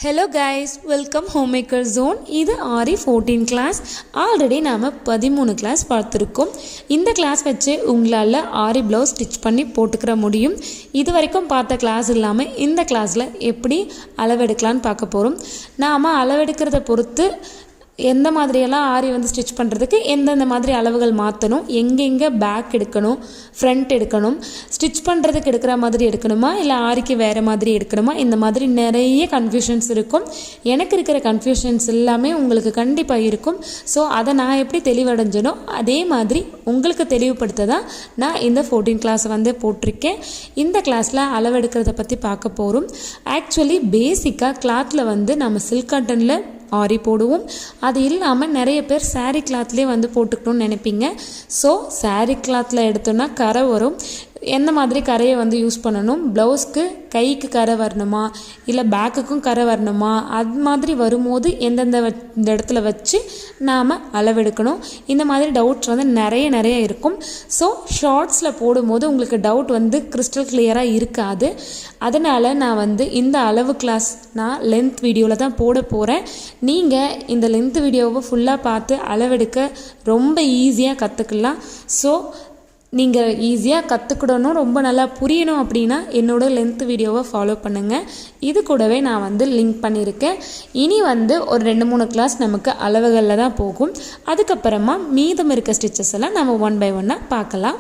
Hello guys, welcome Homemaker Zone. இது ஆரி 14 class. Already நாம 13 class பார்த்துருக்கோம். இந்த கிளாஸ் வச்சு உங்களால் ஆரி ப்ளவுஸ் ஸ்டிச் பண்ணி போட்டுக்கிற முடியும். இது வரைக்கும் பார்த்த கிளாஸ் இல்லாமல் இந்த கிளாஸில் எப்படி அளவெடுக்கலான்னு பார்க்க போகிறோம். நாம் அளவெடுக்கிறத பொறுத்து எந்த மாதிரியெல்லாம் ஆரி வந்து ஸ்டிச் பண்ணுறதுக்கு எந்தெந்த மாதிரி அளவுகள் மாற்றணும், எங்கெங்கே பேக் எடுக்கணும், ஃப்ரண்ட் எடுக்கணும், ஸ்டிச் பண்ணுறதுக்கு எடுக்கிற மாதிரி எடுக்கணுமா இல்லை ஆரிக்கு வேறு மாதிரி எடுக்கணுமா, இந்த மாதிரி நிறைய கன்ஃபியூஷன்ஸ் இருக்கும். எனக்கு இருக்கிற கன்ஃபியூஷன்ஸ் எல்லாமே உங்களுக்கு கண்டிப்பாக இருக்கும். ஸோ அதை நான் எப்படி தெளிவடைஞ்சனோ அதே மாதிரி உங்களுக்கு தெளிவுபடுத்த தான் நான் இந்த 14 கிளாஸ் வந்து போட்டிருக்கேன். இந்த கிளாஸில் அளவெடுக்கிறத பற்றி பார்க்க போகிறோம். ஆக்சுவலி பேசிக்காக கிளாத்தில் வந்து நம்ம சில்க் காட்டனில் ஆரி போடுவோம். அது இல்லாமல் நிறைய பேர் சாரீ கிளாத்லேயே வந்து போட்டுக்கணும்னு நினைப்பீங்க. ஸோ சாரீ கிளாத்தில் எடுத்தோன்னா கரை வரும். எந்த மாதிரி கரையை வந்து யூஸ் பண்ணணும், ப்ளவுஸ்க்கு கைக்கு கரை வரணுமா இல்லை பேக்குக்கும் கரை வரணுமா, அது மாதிரி வரும்போது எந்தெந்த இந்த இடத்துல வச்சு நாம் அளவெடுக்கணும், இந்த மாதிரி டவுட்ஸ் வந்து நிறைய இருக்கும். ஸோ ஷார்ட்ஸில் போடும்போது உங்களுக்கு டவுட் வந்து கிறிஸ்டல் கிளியராக இருக்காது. அதனால் நான் வந்து இந்த அளவு கிளாஸ் நான் லென்த் வீடியோவில் தான் போட போகிறேன். நீங்கள் இந்த லென்த் வீடியோவை ஃபுல்லாக பார்த்து அளவெடுக்க ரொம்ப ஈஸியாக கற்றுக்கலாம். ஸோ நீங்கள் ஈஸியாக கற்றுக்கிடணும், ரொம்ப நல்லா புரியணும் அப்படின்னா என்னோடய லென்த் வீடியோவை ஃபாலோ பண்ணுங்கள். இது கூடவே நான் வந்து லிங்க் பண்ணியிருக்கேன். இனி வந்து ஒரு 2-3 கிளாஸ் நமக்கு அளவுகளில் தான் போகும். அதுக்கப்புறமா மீதம் இருக்க ஸ்டிச்சஸ் எல்லாம் நம்ம 1 by 1 பார்க்கலாம்.